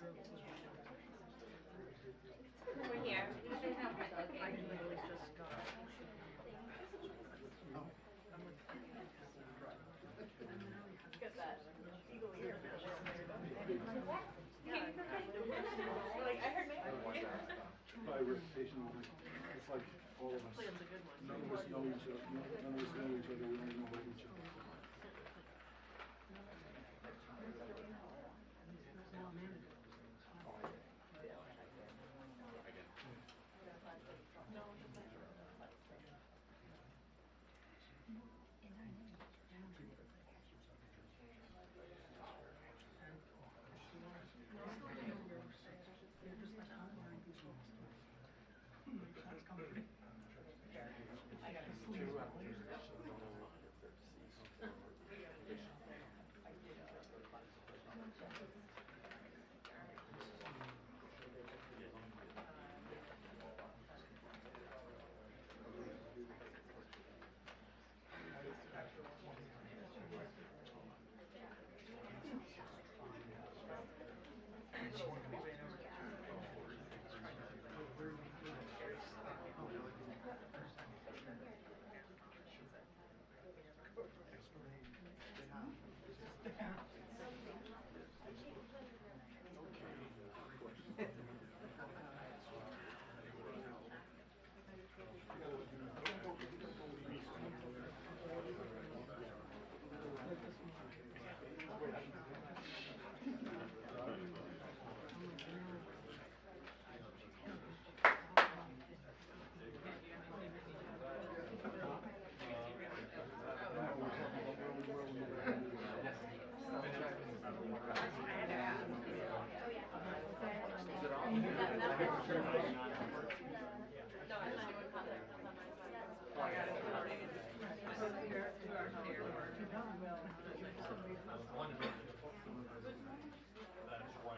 We're here. You say how much, okay? I literally just got. Get that eagle ear. Yeah, like I heard maybe. By reputation, it's like all of us. Plan's a good one. None of us know each other. None of us know each other. We don't even know about each other.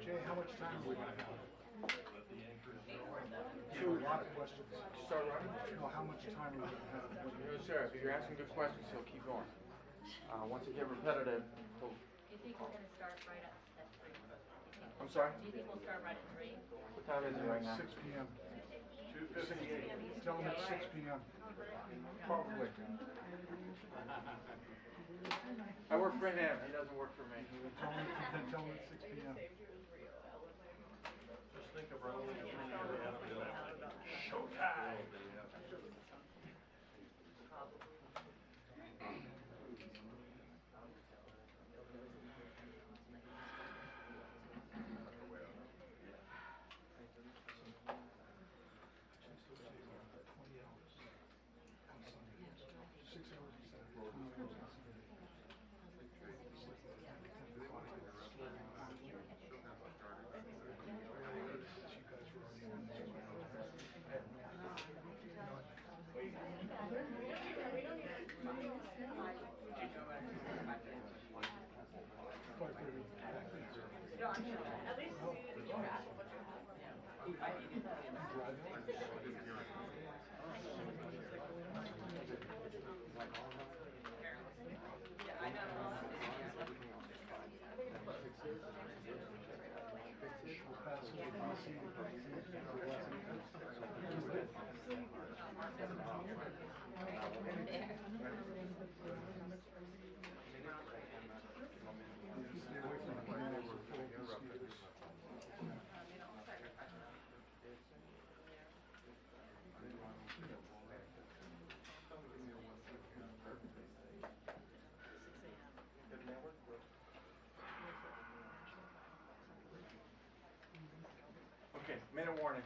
Jay, how much time are we going to have? So, a lot of questions. Start running? No, how much time are we going to have? No, sir. If you're asking good questions, he'll keep going. Once it get repetitive, he'll... Do you think we're gonna start right at 3? I'm sorry? Do you think we'll start right at 3? What time is it right now? 6 p.m. 2:58. Tell him it's 6 p.m. Probably. I work for him. He doesn't work for me. Tell him it's 6 p.m. Just think of rolling and showtime. At least keep track of what you're having. Yeah, I know. Okay, minute warning.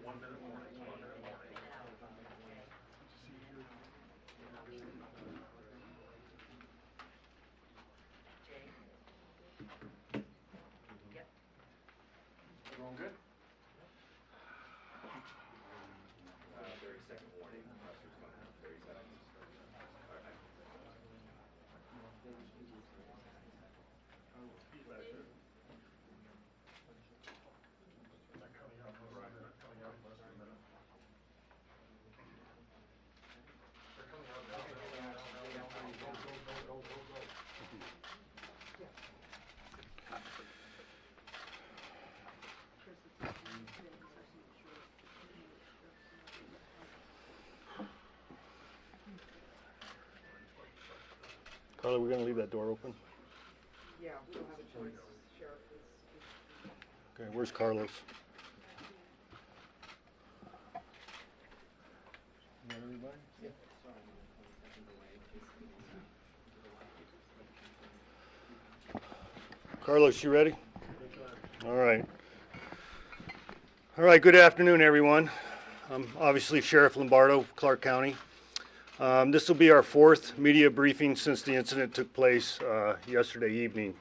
1 minute warning. 1 minute warning. Everyone good? 30-second warning. Pressure's coming up. 30 seconds. All right. Pleasure. They're coming out in less than a minute. They're coming out now. Go. Carla, we're going to leave that door open. Yeah, we don't have a choice. Sheriff is. Okay, where's Carlos? You got everybody? Yeah. Carlos, you ready? All right. All right, good afternoon, everyone. I'm obviously Sheriff Lombardo, Clark County. This will be our fourth media briefing since the incident took place yesterday evening.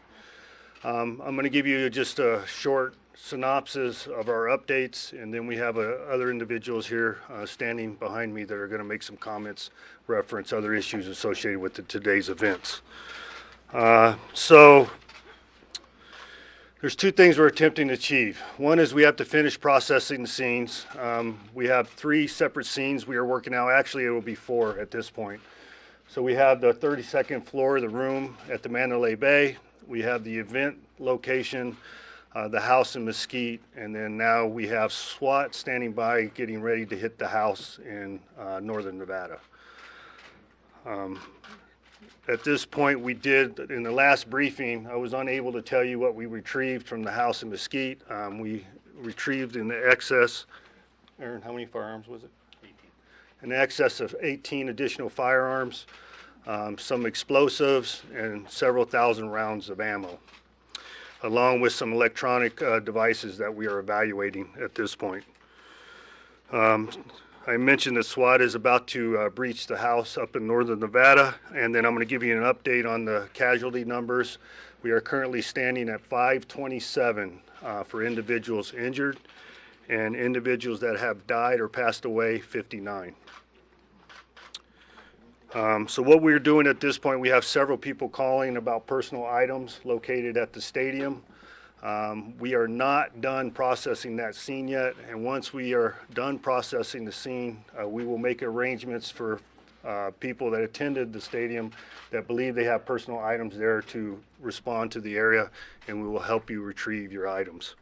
I'm going to give you just a short synopsis of our updates, and then we have other individuals here standing behind me that are going to make some comments, reference other issues associated with today's events. So there's two things we're attempting to achieve. One is we have to finish processing the scenes. We have 3 separate scenes we are working out. Actually, it will be 4 at this point. So we have the 32nd floor of the room at the Mandalay Bay. We have the event location, the house in Mesquite, and then now we have SWAT standing by getting ready to hit the house in northern Nevada. At this point, we did, in the last briefing, I was unable to tell you what we retrieved from the house in Mesquite. We retrieved in the excess, Aaron, how many firearms was it? 18. In excess of 18 additional firearms, some explosives, and several thousand rounds of ammo, along with some electronic devices that we are evaluating at this point. I mentioned that SWAT is about to breach the house up in northern Nevada, and then I'm going to give you an update on the casualty numbers. We are currently standing at 527 for individuals injured, and individuals that have died or passed away, 59. So what we're doing at this point, we have several people calling about personal items located at the stadium. We are not done processing that scene yet, and once we are done processing the scene, we will make arrangements for people that attended the stadium that believe they have personal items there to respond to the area, and we will help you retrieve your items.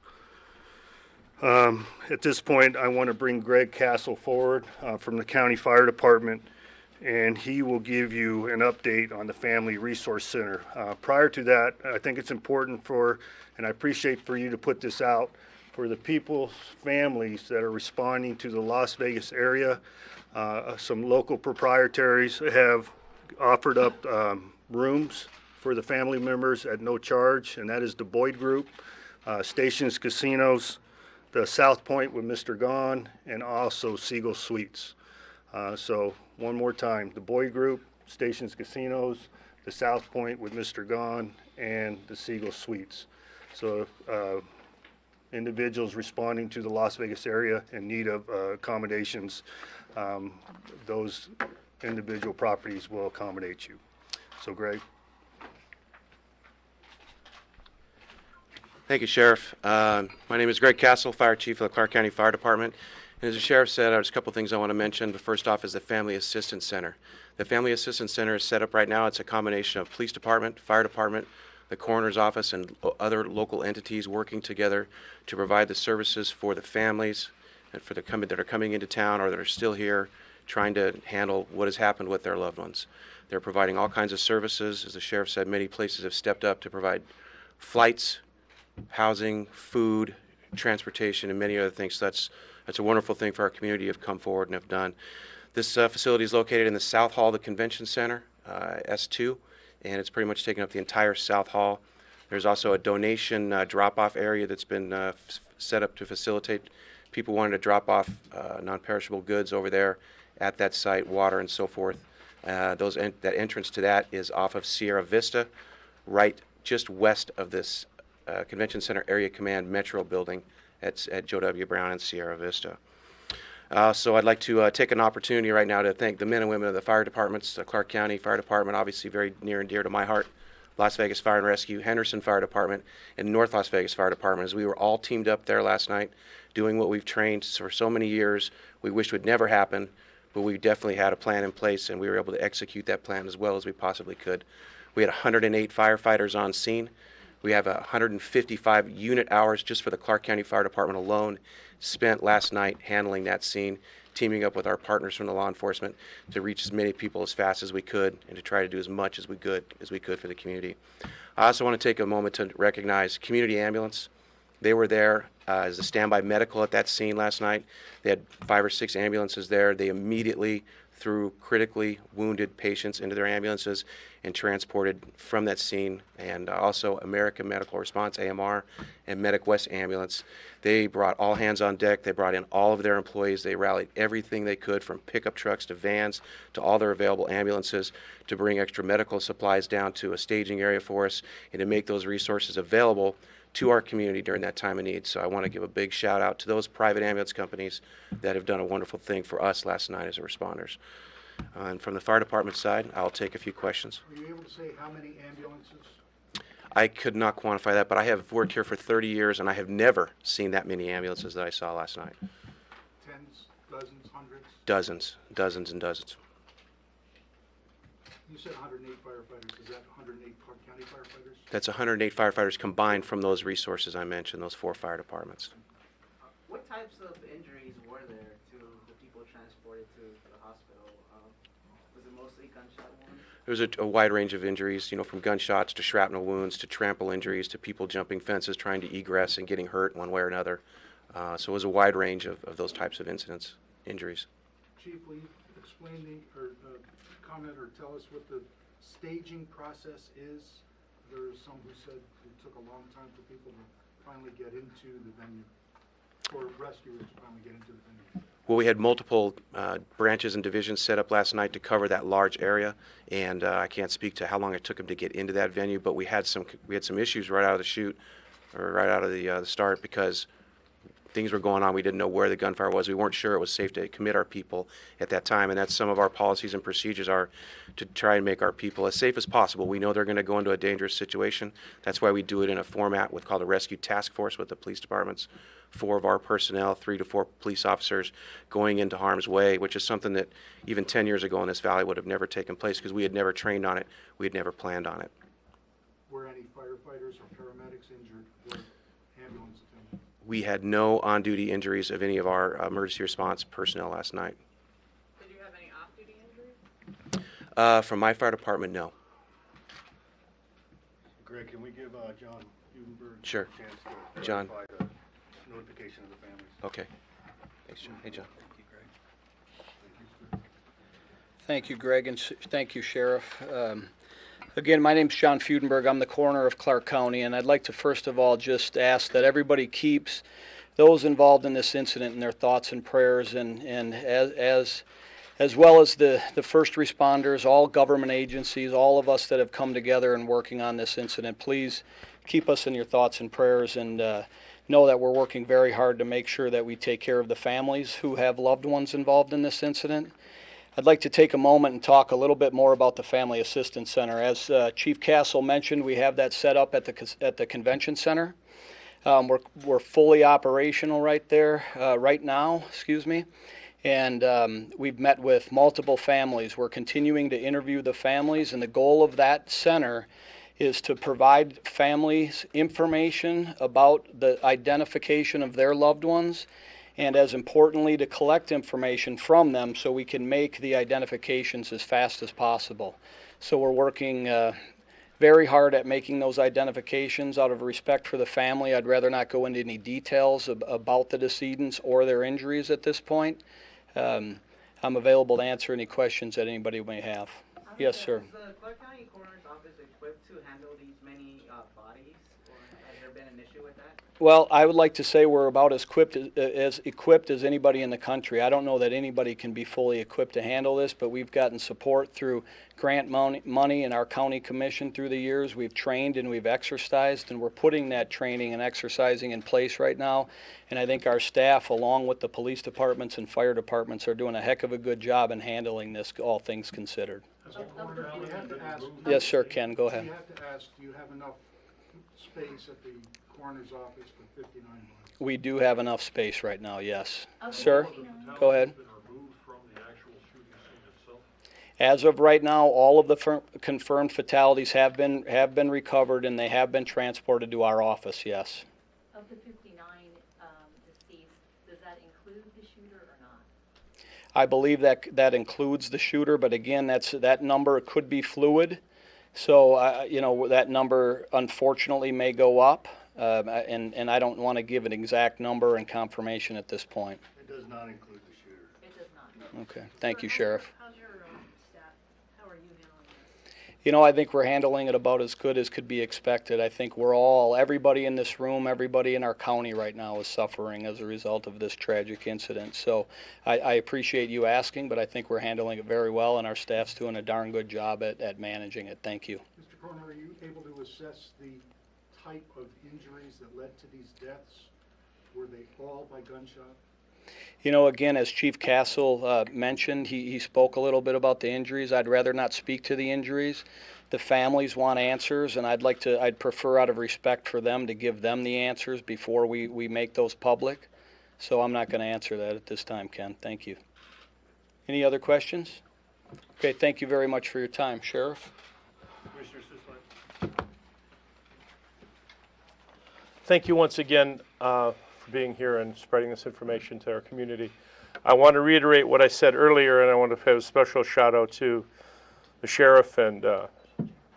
At this point, I want to bring Greg Castle forward from the County Fire Department, and he will give you an update on the Family Resource Center. Prior to that, I think it's important and I appreciate for you to put this out, for the people's families that are responding to the Las Vegas area. Some local proprietaries have offered up rooms for the family members at no charge, and that is the Boyd Group, Stations Casinos, the South Point with Mr. Gone, and also Siegel Suites. So one more time, the Boyd Group, Stations Casinos, the South Point with Mr. Gone, and the Siegel Suites. So individuals responding to the Las Vegas area in need of accommodations, those individual properties will accommodate you. So Greg. Thank you, Sheriff. My name is Greg Castle, Fire Chief of the Clark County Fire Department. And as the Sheriff said, there's a couple things I want to mention. The first off is the Family Assistance Center. The Family Assistance Center is set up right now. It's a combination of police department, fire department, the coroner's office, and other local entities working together to provide the services for the families and for the that are coming into town or that are still here trying to handle what has happened with their loved ones. They're providing all kinds of services. As the Sheriff said, many places have stepped up to provide flights, housing, food, transportation, and many other things. So that's a wonderful thing for our community to have come forward and have done. This facility is located in the South Hall of the Convention Center, S2, and it's pretty much taken up the entire South Hall. There's also a donation drop-off area that's been set up to facilitate people wanting to drop off non-perishable goods over there at that site, water and so forth. That entrance to that is off of Sierra Vista, right just west of this Convention Center Area Command Metro building at Joe W. Brown and Sierra Vista. So I'd like to take an opportunity right now to thank the men and women of the fire departments, the Clark County Fire Department, obviously very near and dear to my heart, Las Vegas Fire and Rescue, Henderson Fire Department, and North Las Vegas Fire Department, as we were all teamed up there last night doing what we've trained for so many years. We wish would never happen, but we definitely had a plan in place, and we were able to execute that plan as well as we possibly could. We had 108 firefighters on scene. We have 155 unit hours just for the Clark County Fire Department alone spent last night handling that scene teaming up with our partners from the law enforcement to reach as many people as fast as we could and to try to do as much as we could for the community. I also want to take a moment to recognize Community Ambulance. They were there as a standby medical at that scene last night. They had 5 or 6 ambulances there. They immediately threw critically wounded patients into their ambulances and transported from that scene. And also American Medical Response, AMR, and Medic West Ambulance. They brought all hands on deck. They brought in all of their employees. They rallied everything they could, from pickup trucks to vans to all their available ambulances, to bring extra medical supplies down to a staging area for us and to make those resources available to our community during that time of need. So I want to give a big shout out to those private ambulance companies that have done a wonderful thing for us last night as responders. And from the fire department side, I'll take a few questions. Are you able to say how many ambulances? I could not quantify that, but I have worked here for 30 years and I have never seen that many ambulances that I saw last night. Tens, dozens, hundreds? Dozens and dozens. You said 108 firefighters. Is that 108 Clark County firefighters? That's 108 firefighters combined from those resources I mentioned, those 4 fire departments. What types of injuries were there to the people transported to the hospital? Was it mostly gunshot wounds? There was a wide range of injuries, from gunshots to shrapnel wounds to trample injuries to people jumping fences trying to egress and getting hurt one way or another. So it was a wide range of those types of injuries. Chief, will you explain comment or tell us what the staging process is? There's some who said it took a long time for people to finally get into the venue, or rescuers to finally get into the venue. Well, we had multiple branches and divisions set up last night to cover that large area, and I can't speak to how long it took them to get into that venue, but we had some issues right out of the chute, or right out of the start, because things were going on. We didn't know where the gunfire was. We weren't sure it was safe to commit our people at that time, and that's some of our policies and procedures are to try and make our people as safe as possible. We know they're going to go into a dangerous situation. That's why we do it in a format called a rescue task force with the police departments. 4 of our personnel, 3 to 4 police officers going into harm's way, which is something that even 10 years ago in this valley would have never taken place because we had never trained on it. We had never planned on it. Were any firefighters or paramedics injured or ambulance attendants? We had no on-duty injuries of any of our emergency response personnel last night. Did you have any off-duty injuries? From my fire department, no. Greg, can we give John Hudenberg Sure. a chance to John. clarify the notification of the families? Okay. Thanks, John. Hey, John. Thank you, Greg, and thank you, Sheriff. Again, my name's John Fudenberg. I'm the coroner of Clark County, and I'd like to first of all just ask that everybody keeps those involved in this incident in their thoughts and prayers, and as well as the first responders, all government agencies, all of us that have come together and working on this incident. Please keep us in your thoughts and prayers, and know that we're working very hard to make sure that we take care of the families who have loved ones involved in this incident. I'd like to take a moment and talk a little bit more about the Family Assistance Center. As Chief Castle mentioned, we have that set up at the convention center. We're fully operational right there, right now, and we've met with multiple families. We're continuing to interview the families, and the goal of that center is to provide families information about the identification of their loved ones, and as importantly, to collect information from them so we can make the identifications as fast as possible. So we're working very hard at making those identifications out of respect for the family. I'd rather not go into any details about the decedents or their injuries at this point. I'm available to answer any questions that anybody may have. Yes, sir. Is the Clark County Coroner's Office equipped to handle these many bodies, or has there been an issue with that? Well, I would like to say we're about as equipped as anybody in the country. I don't know that anybody can be fully equipped to handle this, but we've gotten support through grant money in our county commission through the years. We've trained and we've exercised, and we're putting that training and exercising in place right now. And I think our staff, along with the police departments and fire departments, are doing a heck of a good job in handling this, all things considered. We have to ask. Yes, sir, Ken, go ahead. We have to ask, do you have enough space at the coroner's office for 59 bodies? We do have enough space right now, yes. Sir, go ahead. As of right now, all of the confirmed fatalities have been recovered, and they have been transported to our office, yes. Of the 59 deceased, does that include the shooter or not? I believe that that includes the shooter, but again, that number could be fluid. So, you know, that number unfortunately may go up, and I don't want to give an exact number and confirmation at this point. It does not include the shooter. It does not. Okay, thank you, Sheriff. How's your staff, how are you handling this? You know, I think we're handling it about as good as could be expected. I think everybody in this room, everybody in our county right now is suffering as a result of this tragic incident. So I appreciate you asking, but I think we're handling it very well, and our staff's doing a darn good job at managing it. Thank you. Mr. Coroner, are you able to assess the type of injuries that led to these deaths? Were they all by gunshot? You know, again, as Chief Castle mentioned, he spoke a little bit about the injuries. I'd rather not speak to the injuries. The families want answers, and I'd prefer, out of respect for them, to give them the answers before we make those public. So I'm not going to answer that at this time, Ken. Thank you. Any other questions? Okay, thank you very much for your time. Sheriff? Commissioner Sislak. Thank you once again for being here and spreading this information to our community. I want to reiterate what I said earlier, and I want to have a special shout out to the sheriff and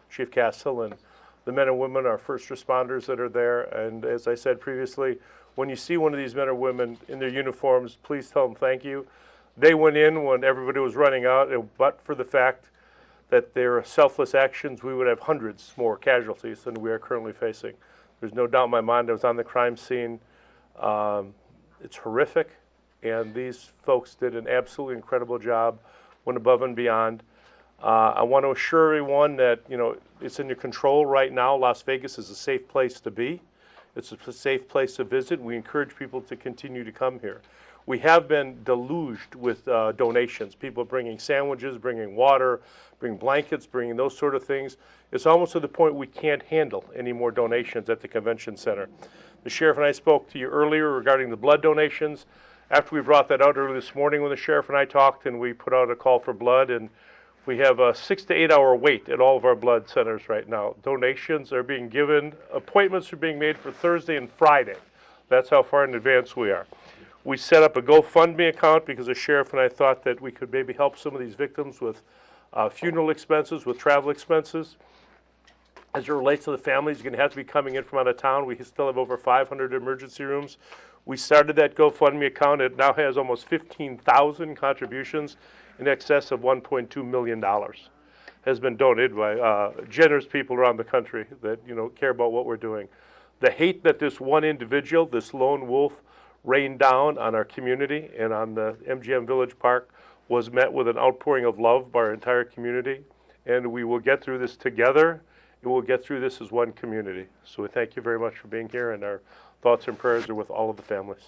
Chief Castle and the men and women, our first responders that are there. And as I said previously, when you see one of these men or women in their uniforms, please tell them thank you. They went in when everybody was running out, but for the fact that their selfless actions, we would have hundreds more casualties than we are currently facing. There's no doubt in my mind. I was on the crime scene. It's horrific, and these folks did an absolutely incredible job, went above and beyond. I want to assure everyone that, you know, it's in your control right now. Las Vegas is a safe place to be. It's a safe place to visit. We encourage people to continue to come here. We have been deluged with donations, people bringing sandwiches, bringing water, bringing blankets, bringing those sort of things. It's almost to the point we can't handle any more donations at the convention center. The sheriff and I spoke to you earlier regarding the blood donations. After we brought that out early this morning when the sheriff and I talked, and we put out a call for blood, and we have a 6 to 8 hour wait at all of our blood centers right now. Donations are being given, appointments are being made for Thursday and Friday. That's how far in advance we are. We set up a GoFundMe account because the sheriff and I thought that we could maybe help some of these victims with funeral expenses, with travel expenses. As it relates to the families, you're going to have to be coming in from out of town. We still have over 500 emergency rooms. We started that GoFundMe account. It now has almost 15,000 contributions, in excess of $1.2 million has been donated by generous people around the country that, you know, care about what we're doing. The hate that this one individual, this lone wolf, rained down on our community and on the MGM Village Park was met with an outpouring of love by our entire community. And we will get through this together, and we'll get through this as one community. So we thank you very much for being here, and our thoughts and prayers are with all of the families.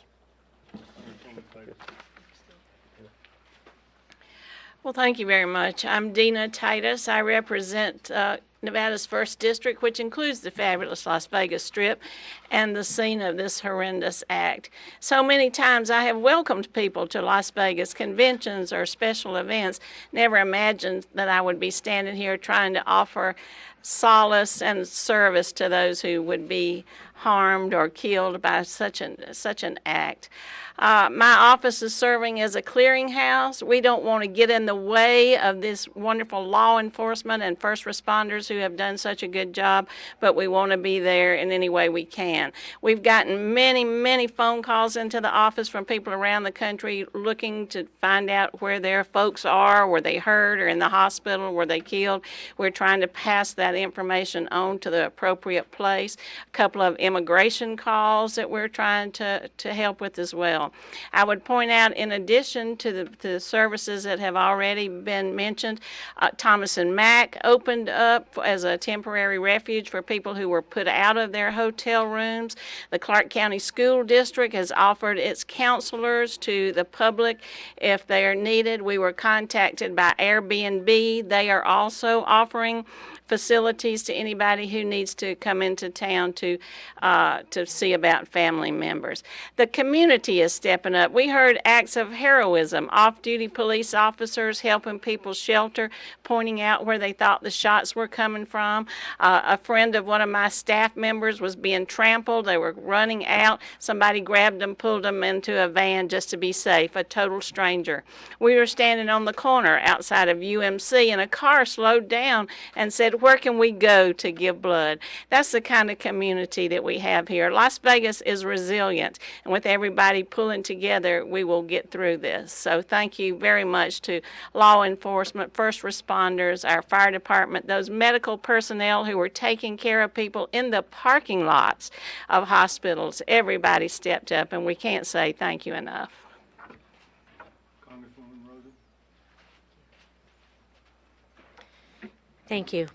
Well, thank you very much. I'm Dina Titus. I represent Nevada's 1st District, which includes the fabulous Las Vegas Strip and the scene of this horrendous act. So many times I have welcomed people to Las Vegas conventions or special events, never imagined that I would be standing here trying to offer solace and service to those who would be harmed or killed by such an act. My office is serving as a clearinghouse. We don't want to get in the way of this wonderful law enforcement and first responders who have done such a good job, but we want to be there in any way we can. We've gotten many, many phone calls into the office from people around the country looking to find out where their folks are, were they hurt or in the hospital, were they killed. We're trying to pass that information on to the appropriate place. A couple of immigration calls that we're trying to help with as well. I would point out, in addition to the services that have already been mentioned, Thomas and Mack opened up as a temporary refuge for people who were put out of their hotel rooms. The Clark County School District has offered its counselors to the public if they are needed. We were contacted by Airbnb. They are also offering facilities to anybody who needs to come into town to to see about family members. The community is stepping up. We heard acts of heroism, off-duty police officers helping people shelter, pointing out where they thought the shots were coming from. A friend of one of my staff members was being trampled. They were running out. Somebody grabbed them, pulled them into a van just to be safe, a total stranger. We were standing on the corner outside of UMC, and a car slowed down and said, "Where can we go to give blood?" That's the kind of community that we have here. Las Vegas is resilient, and with everybody pulling together, we will get through this. So thank you very much to law enforcement, first responders, our fire department, those medical personnel who were taking care of people in the parking lots of hospitals. Everybody stepped up, and we can't say thank you enough. Congresswoman Rosen? Thank you.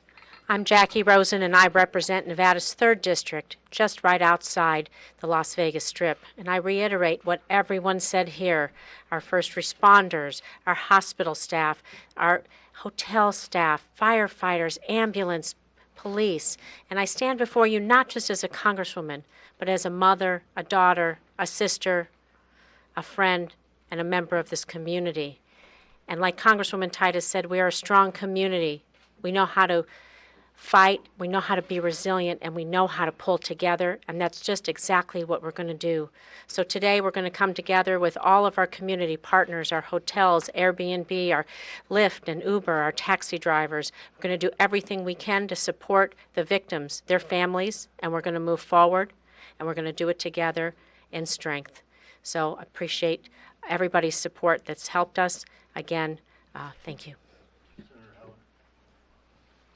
I'm Jackie Rosen, and I represent Nevada's 3rd District, just right outside the Las Vegas Strip. And I reiterate what everyone said here, our first responders, our hospital staff, our hotel staff, firefighters, ambulance, police. And I stand before you not just as a congresswoman, but as a mother, a daughter, a sister, a friend, and a member of this community. And like Congresswoman Titus said, we are a strong community. We know how to fight, we know how to be resilient, and we know how to pull together, and that's just exactly what we're going to do. So today we're going to come together with all of our community partners, our hotels, Airbnb, our Lyft and Uber, our taxi drivers. We're going to do everything we can to support the victims, their families, and we're going to move forward, and we're going to do it together in strength. So I appreciate everybody's support that's helped us. Again, thank you.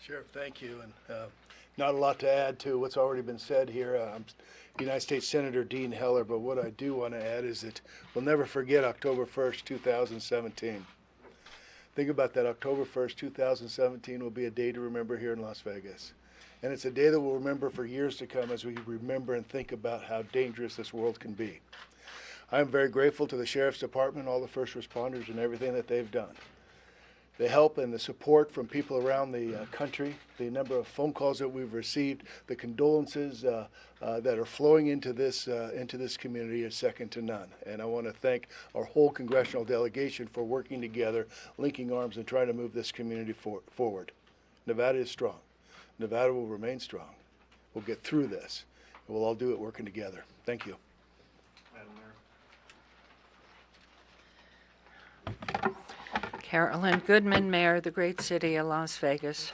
Sheriff, thank you. And not a lot to add to what's already been said here. I'm United States Senator Dean Heller, but what I do want to add is that we'll never forget October 1st, 2017. Think about that. October 1st, 2017 will be a day to remember here in Las Vegas. And it's a day that we'll remember for years to come as we remember and think about how dangerous this world can be. I am very grateful to the Sheriff's Department, all the first responders, and everything that they've done. The help and the support from people around the country, the number of phone calls that we've received, the condolences that are flowing into this community is second to none. And I want to thank our whole congressional delegation for working together, linking arms, and trying to move this community forward. Nevada is strong. Nevada will remain strong. We'll get through this. We'll all do it working together. Thank you. Carolyn Goodman, Mayor of the great city of Las Vegas,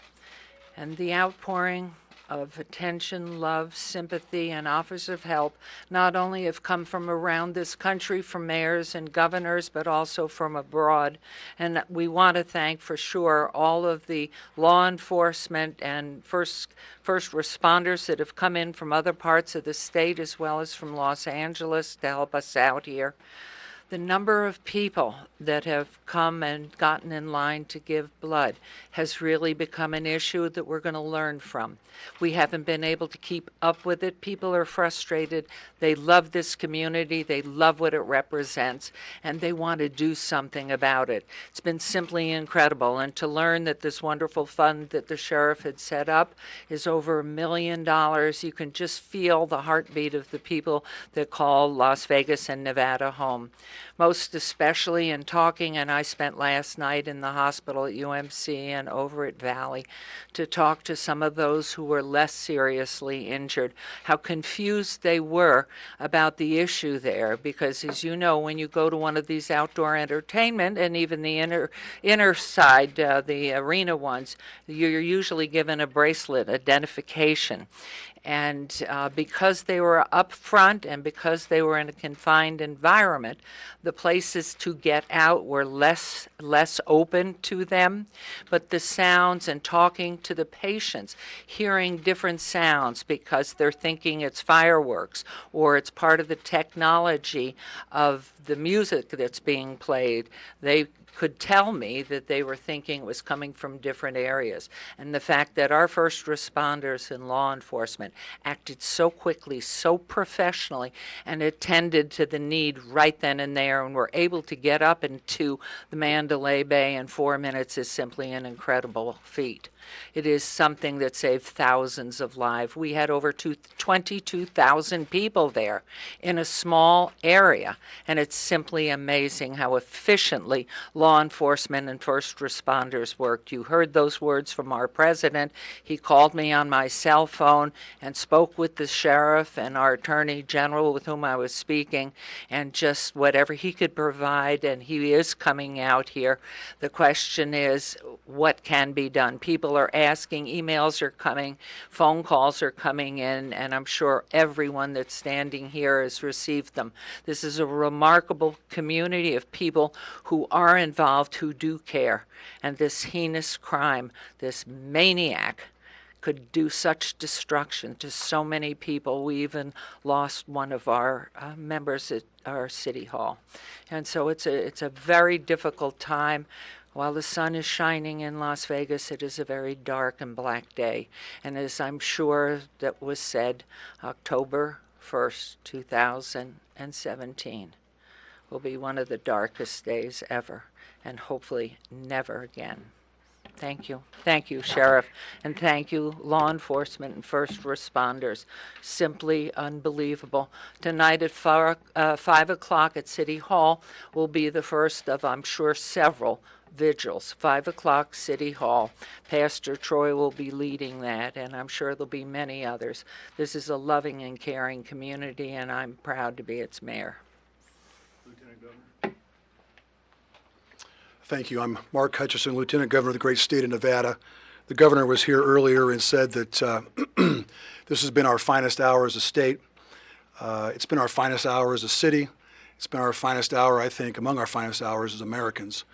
and the outpouring of attention, love, sympathy, and offers of help not only have come from around this country, from mayors and governors, but also from abroad. And we want to thank for sure all of the law enforcement and first responders that have come in from other parts of the state as well as from Los Angeles to help us out here. The number of people that have come and gotten in line to give blood has really become an issue that we're going to learn from. We haven't been able to keep up with it. People are frustrated. They love this community. They love what it represents, and they want to do something about it. It's been simply incredible. And to learn that this wonderful fund that the sheriff had set up is over $1 million, you can just feel the heartbeat of the people that call Las Vegas and Nevada home. Most especially in talking, and I spent last night in the hospital at UMC and over at Valley to talk to some of those who were less seriously injured, how confused they were about the issue there, because as you know, when you go to one of these outdoor entertainment and even the inner side, the arena ones, you're usually given a bracelet identification. And because they were up front and because they were in a confined environment, the places to get out were less open to them. But the sounds and talking to the patients, hearing different sounds because they're thinking it's fireworks or it's part of the technology of the music that's being played, they could tell me that they were thinking it was coming from different areas. And the fact that our first responders and law enforcement acted so quickly, so professionally, and attended to the need right then and there, and were able to get up into the Mandalay Bay in 4 minutes is simply an incredible feat. It is something that saved thousands of lives. We had over 22,000 people there in a small area, and it's simply amazing how efficiently law enforcement and first responders worked. You heard those words from our president. He called me on my cell phone and spoke with the sheriff and our attorney general with whom I was speaking, and just whatever he could provide, and he is coming out here. The question is, what can be done? People are asking, emails are coming, phone calls are coming in, and I'm sure everyone that's standing here has received them. This is a remarkable community of people who are involved, who do care, and this heinous crime, this maniac, could do such destruction to so many people. We even lost one of our members at our city hall. And so it's a very difficult time. While the sun is shining in Las Vegas, it is a very dark and black day. And as I'm sure that was said, October 1st, 2017 will be one of the darkest days ever, and hopefully never again. Thank you. Thank you, Sheriff, and thank you, law enforcement and first responders. Simply unbelievable. Tonight at 5 o'clock at City Hall will be the first of, I'm sure, several vigils. 5 o'clock, City Hall. Pastor Troy will be leading that, and I'm sure there'll be many others. This is a loving and caring community, and I'm proud to be its mayor. Lieutenant Governor. Thank you. I'm Mark Hutchison, Lieutenant Governor of the great state of Nevada. The governor was here earlier and said that this has been our finest hour as a state. It's been our finest hour as a city. It's been our finest hour, I think, among our finest hours as Americans.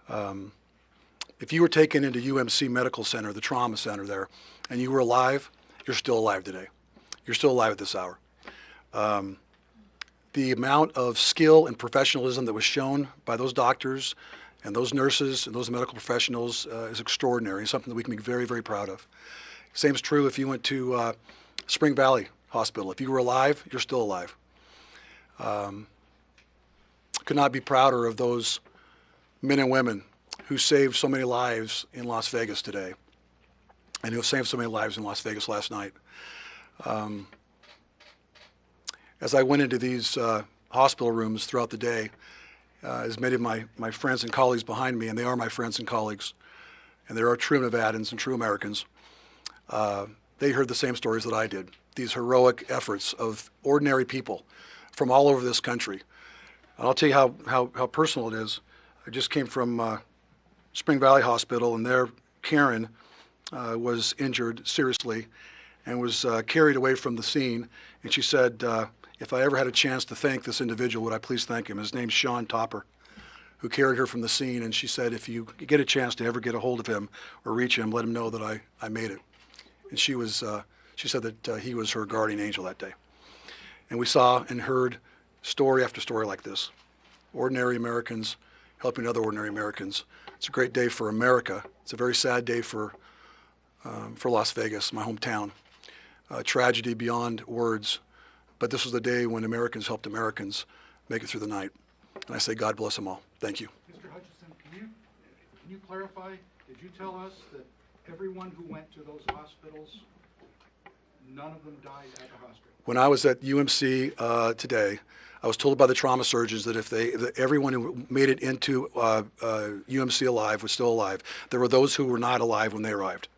If you were taken into UMC Medical Center, the trauma center there, and you were alive, you're still alive today. You're still alive at this hour. The amount of skill and professionalism that was shown by those doctors and those nurses and those medical professionals is extraordinary. It's something that we can be very, very proud of. Same is true if you went to Spring Valley Hospital. If you were alive, you're still alive. Could not be prouder of those men and women who saved so many lives in Las Vegas today, and who saved so many lives in Las Vegas last night. As I went into these hospital rooms throughout the day, as many of my friends and colleagues behind me, and they are my friends and colleagues, and there are true Nevadans and true Americans, they heard the same stories that I did. These heroic efforts of ordinary people from all over this country. And I'll tell you how personal it is. I just came from Spring Valley Hospital, and there Karen was injured seriously and was carried away from the scene. And she said, if I ever had a chance to thank this individual, would I please thank him? His name's Sean Topper, who carried her from the scene. And she said, if you get a chance to ever get a hold of him or reach him, let him know that I made it. And she said that he was her guardian angel that day. And we saw and heard story after story like this. Ordinary Americans helping other ordinary Americans. It's a great day for America. It's a very sad day for Las Vegas, my hometown. Tragedy beyond words. But this was the day when Americans helped Americans make it through the night. And I say God bless them all. Thank you. Mr. Hutchison, can you clarify, did you tell us that everyone who went to those hospitals, none of them died at the hospital? When I was at UMC today, I was told by the trauma surgeons that everyone who made it into UMC alive was still alive. There were those who were not alive when they arrived.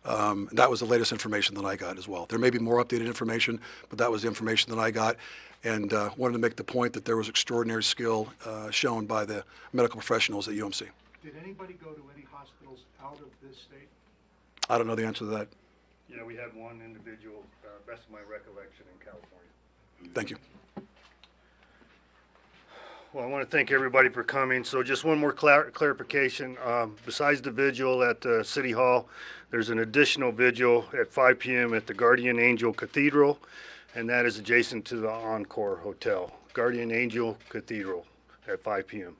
That was the latest information that I got as well. There may be more updated information, but that was the information that I got, and wanted to make the point that there was extraordinary skill shown by the medical professionals at UMC. Did anybody go to any hospitals out of this state? I don't know the answer to that. Yeah, we had one individual, best of my recollection, in California. Thank you. Well, I want to thank everybody for coming. So just one more clarification. Besides the vigil at City Hall, there's an additional vigil at 5 p.m. at the Guardian Angel Cathedral, and that is adjacent to the Encore Hotel. Guardian Angel Cathedral at 5 p.m.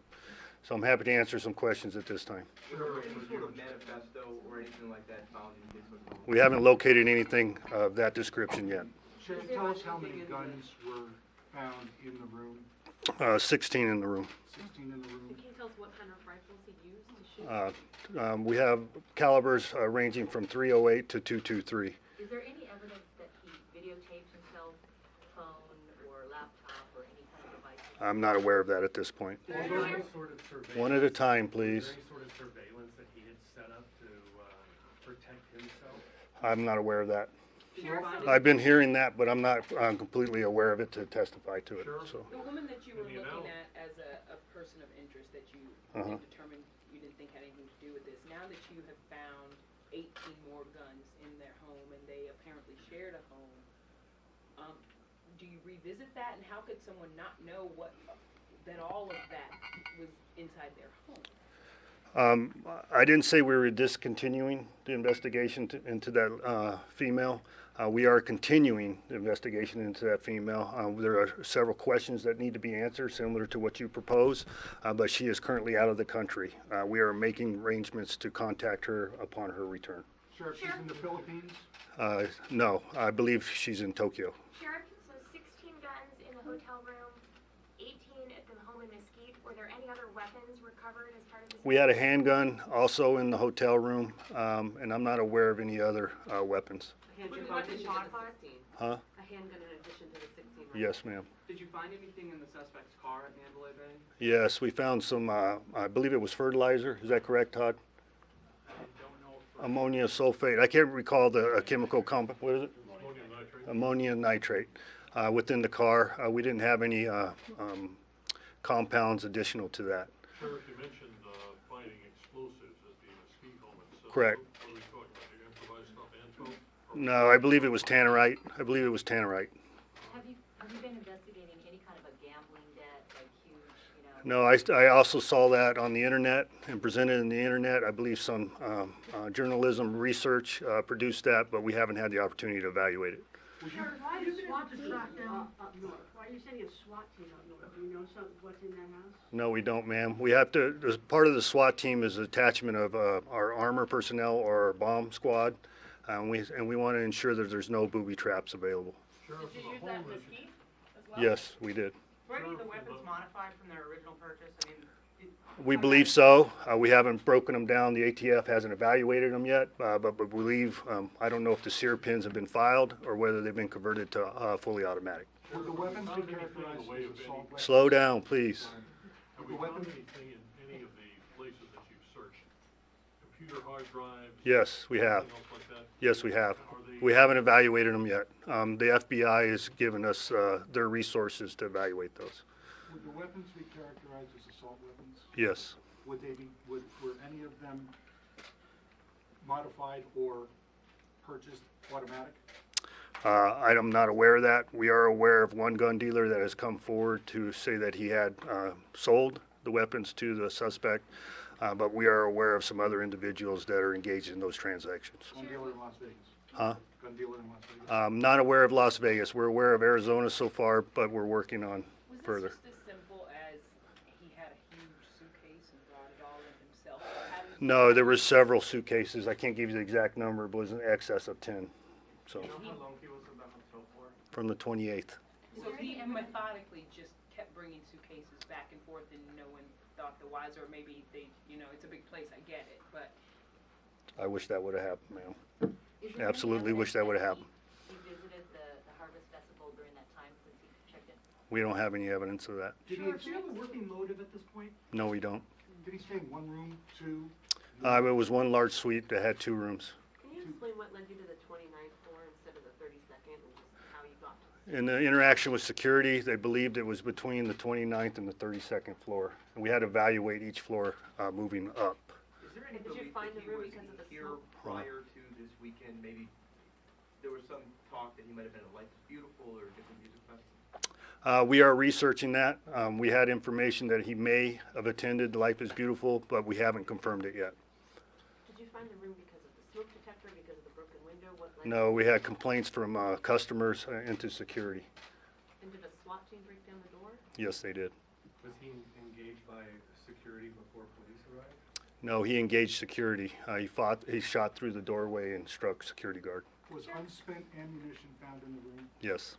So I'm happy to answer some questions at this time. Was there any sort of manifesto or anything like that found in his hotel? We haven't located anything of that description yet. Sheriff, tell us how many guns were found in the room? 16 in the room. 16 in the room. Can you tell us what kind of rifles he used to shoot? We have calibers ranging from .308 to .223. Is there any evidence that he videotaped himself, phone or laptop or any kind of device? I'm not aware of that at this point. Was there any sort of surveillance? One at a time, Was please. there any sort of surveillance that he had set up to protect himself? I'm not aware of that. Sheriff, I've been hearing that, but I'm not completely aware of it to testify to it, so. the woman that you were In the looking amount. at as a person of interest that you Uh-huh. determined you didn't think had anything to do with this, now that you have found 18 more guns in their home and they apparently shared a home, do you revisit that, and how could someone not know that all of that was inside their home? I didn't say we were discontinuing the investigation into that female. We are continuing the investigation into that female. There are several questions that need to be answered, similar to what you propose, but she is currently out of the country. We are making arrangements to contact her upon her return. Sheriff, she's in the Philippines? No, I believe she's in Tokyo. Sheriff, so 16 guns in the hotel room, 18 at the home in Mesquite. Were there any other weapons recovered as part of this? We had a handgun also in the hotel room, and I'm not aware of any other weapons. A handgun in addition to the 16? Huh? A handgun in addition to the 16, right? Yes, ma'am. Did you find anything in the suspect's car at Mandalay Bay? Yes, we found some, I believe it was fertilizer. Is that correct, Todd? Ammonia sulfate. I can't recall the chemical compound. What is it? Ammonia nitrate. Within the car. We didn't have any compounds additional to that. Sheriff, you mentioned finding explosives at the Mesquite home itself. Correct. What are we talking about? The improvised stuff, Anto? No, I believe it was tannerite. I believe it was tannerite. Have you been investigating any kind of a gambling debt, like huge, you know? No, I also saw that on the internet and presented in the internet. I believe some journalism research produced that, but we haven't had the opportunity to evaluate it. Sheriff, why is SWAT team up north? Why are you sending a SWAT team up north? Do you know what's in that house? No, we don't, ma'am. We have to, as part of the SWAT team is attachment of our armor personnel or our bomb squad, and we want to ensure that there's no booby traps available. Did you use that Mesquite as well? Yes, we did. Were any of the weapons modified from their original purchase? I mean, We believe so. We haven't broken them down. The ATF hasn't evaluated them yet, but we believe, I don't know if the sear pins have been filed or whether they've been converted to fully automatic. Would the weapons be characterized as assault weapons? Slow down, please. Have we found anything in any of the places that you've searched? Computer hard drives? Yes, we have. Anything else like that? Yes, we have. We haven't evaluated them yet. The FBI has given us their resources to evaluate those. Would the weapons be characterized as assault weapons? Yes. Would they be, were any of them modified or purchased automatic? I'm not aware of that. We are aware of one gun dealer that has come forward to say that he had sold the weapons to the suspect, but we are aware of some other individuals that are engaged in those transactions. Gun dealer in Las Vegas? Huh? Gun dealer in Las Vegas? Not aware of Las Vegas. We're aware of Arizona so far, but we're working on further. Was this just as simple as he had a huge suitcase and brought it all in himself? No, there were several suitcases. I can't give you the exact number, but it was in excess of 10. So, Do you know how long he was at the hotel for? from the 28th. So he methodically just kept bringing suitcases back and forth and no one thought the wiser, or maybe they, it's a big place, I get it, but. I wish that would have happened, ma'am. Is there any Absolutely wish that would have happened. He visited the Harvest Festival during that time since he checked in? We don't have any evidence of that. Did he have a working motive at this point? No, we don't. Did he stay in one room, two? It was one large suite that had 2 rooms. Can you explain what led you to the 29th floor instead of the 32nd and just how you got to In the interaction with security, they believed it was between the 29th and the 32nd floor. And we had to evaluate each floor moving up. Is there any Did you belief find that the he room was because of the here smoke? prior to this weekend? Maybe there was some talk that he might have been at Life is Beautiful or a different music festival? We are researching that. We had information that he may have attended Life is Beautiful, but we haven't confirmed it yet. Did you find the room because of the smoke detector, because of the broken window? What led No, we had complaints from customers into security. And did the SWAT team break down the door? Yes, they did. Was he engaged by security before police arrived? No, he engaged security. He shot through the doorway and struck security guard. Was unspent ammunition found in the room? Yes.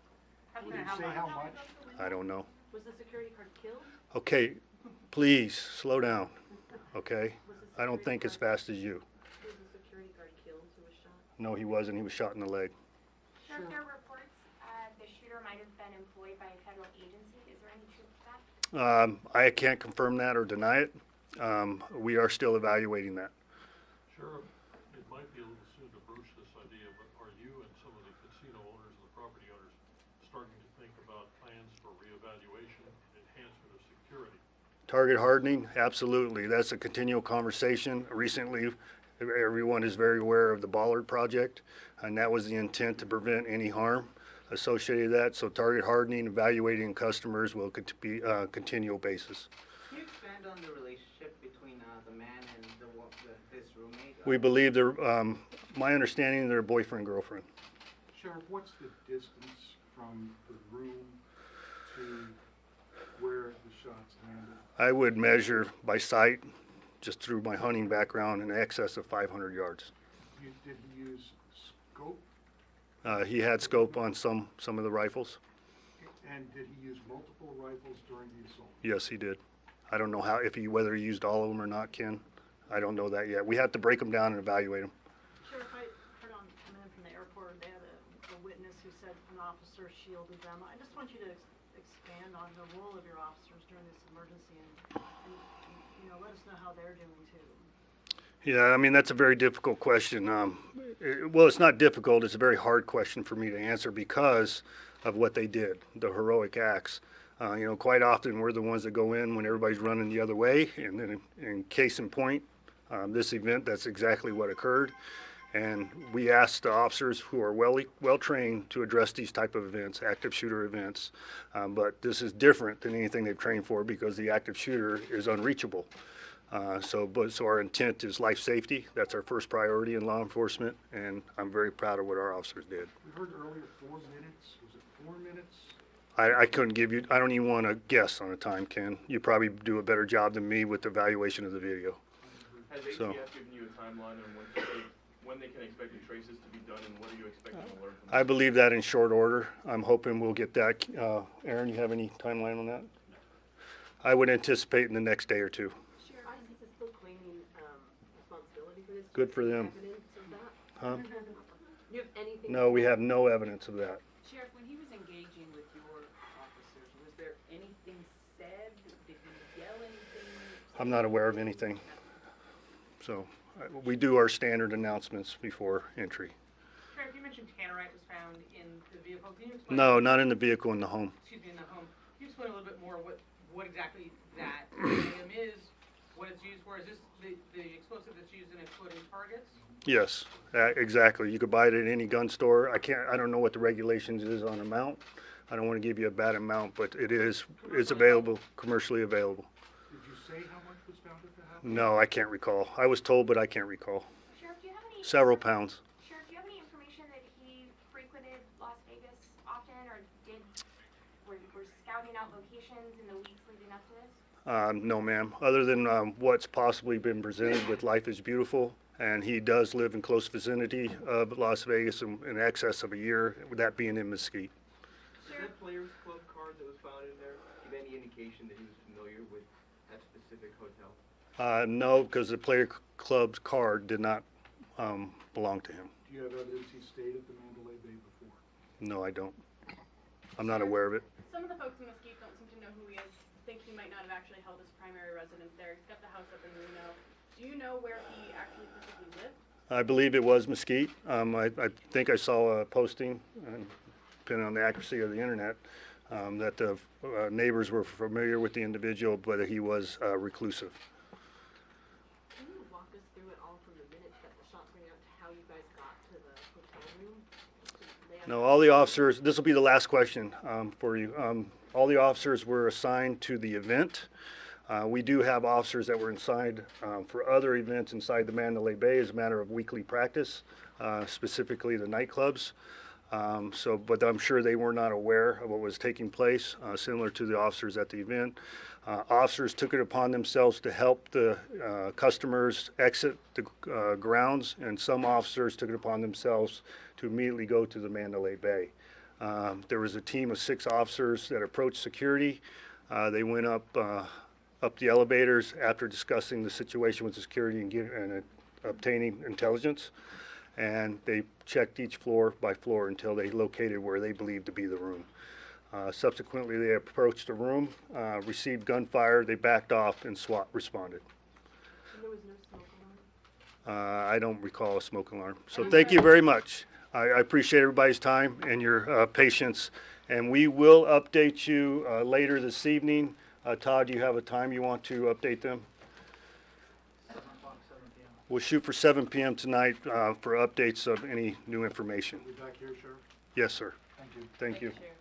Did he say how much? I don't know. Was the security guard killed? Okay, please, slow down, okay? Was the I don't think as fast as you. Was the security guard killed who was shot? No, he wasn't. He was shot in the leg. Sheriff, there are reports the shooter might have been employed by a federal agency. Is there any truth to that? I can't confirm that or deny it. We are still evaluating that. Sheriff, it might be a little soon to broach this idea, but are you and some of the casino owners and the property owners starting to think about plans for reevaluation and enhancement of security? Target hardening, absolutely. That's a continual conversation. Recently, everyone is very aware of the Bollard project, and that was the intent to prevent any harm associated with that. So target hardening, evaluating customers will be a continual basis. Can you expand on the relationship between the man and his roommate? We believe they're, my understanding, they're boyfriend, girlfriend. Sheriff, what's the distance from the room to where the shots landed? I would measure by sight, just through my hunting background, in excess of 500 yards. Did he use scope? He had scope on some of the rifles. And did he use multiple rifles during the assault? Yes, he did. I don't know whether he used all of them or not, Ken. I don't know that yet. We have to break them down and evaluate them. Sheriff, I heard on coming in from the airport, they had a witness who said an officer shielded them. I just want you to expand on the role of your officers during this emergency and let us know how they're doing too. Yeah, I mean, that's a very difficult question. Well, it's not difficult. It's a very hard question for me to answer because of what they did, the heroic acts. Quite often we're the ones that go in when everybody's running the other way. And then in case in point, this event, that's exactly what occurred. And we asked the officers who are well trained to address these type of events, active shooter events. But this is different than anything they've trained for because the active shooter is unreachable. So our intent is life safety. That's our first priority in law enforcement, and I'm very proud of what our officers did. We heard earlier 4 minutes. Was it 4 minutes? I couldn't give you, I don't even want to guess on a time, Ken. You probably do a better job than me with the evaluation of the video. Has ATF given you a timeline on when they can expect the traces to be done, and what are you expecting to learn from I believe that in short order. I'm hoping we'll get that. Aaron, you have any timeline on that? I would anticipate in the next day or two. Sheriff, is the still claiming responsibility for this? Good for them. Evidence of that? Huh? You have anything? No, we have no evidence of that. Sheriff, when he was engaging with your officers, was there anything said? Did he yell anything? I'm not aware of anything. So we do our standard announcements before entry. Sheriff, you mentioned tannerite was found in the vehicle. Can you explain? No, not in the vehicle, in the home. Excuse me, in the home. Can you explain a little bit more what exactly that item is, what it's used for? Is this the explosive that's used in exploding targets? Yes, exactly. You could buy it at any gun store. I don't know what the regulations is on amount. I don't want to give you a bad amount, but it's available, commercially available. Did you say how much was found at the house? No, I can't recall. I was told, but I can't recall. Sheriff, do you have any? Several pounds. Sheriff, do you have any information that he frequented Las Vegas often, or were scouting out locations in the weeks leading up to this? No, ma'am. Other than what's possibly been presented with Life is Beautiful, and he does live in close vicinity of Las Vegas in excess of a year, with that being in Mesquite. Does that Players Club card that was found in there give any indication that he was familiar with that specific hotel? No, because the Player Club's card did not belong to him. Do you have evidence he stayed at the Mandalay Bay before? No, I don't. I'm not aware of it. Some of the folks in Mesquite don't seem to know who he is, think he might not have actually held his primary residence there. He's got the house up in Reno. Do you know where he actually physically lived? I believe it was Mesquite. I think I saw a posting, depending on the accuracy of the internet, that the neighbors were familiar with the individual, but he was reclusive. Can you walk us through it all from the minute that the shots rang out to how you guys got to the hotel room? No, all the officers, this will be the last question for you. All the officers were assigned to the event. We do have officers that were assigned for other events inside the Mandalay Bay as a matter of weekly practice, specifically the nightclubs. But I'm sure they were not aware of what was taking place, similar to the officers at the event. Officers took it upon themselves to help the customers exit the grounds, and some officers took it upon themselves to immediately go to the Mandalay Bay. There was a team of 6 officers that approached security. They went up up the elevators after discussing the situation with security and obtaining intelligence. And they checked each floor by floor until they located where they believed to be the room. Subsequently, they approached the room, received gunfire, they backed off, and SWAT responded. And there was no smoke alarm? I don't recall a smoke alarm. So thank you very much. I appreciate everybody's time and your patience. And we will update you later this evening. Todd, do you have a time you want to update them? 7 o'clock, 7 p.m. We'll shoot for 7 p.m. tonight for updates of any new information. We'll be back here, Sheriff? Yes, sir. Thank you. Thank you. Sheriff.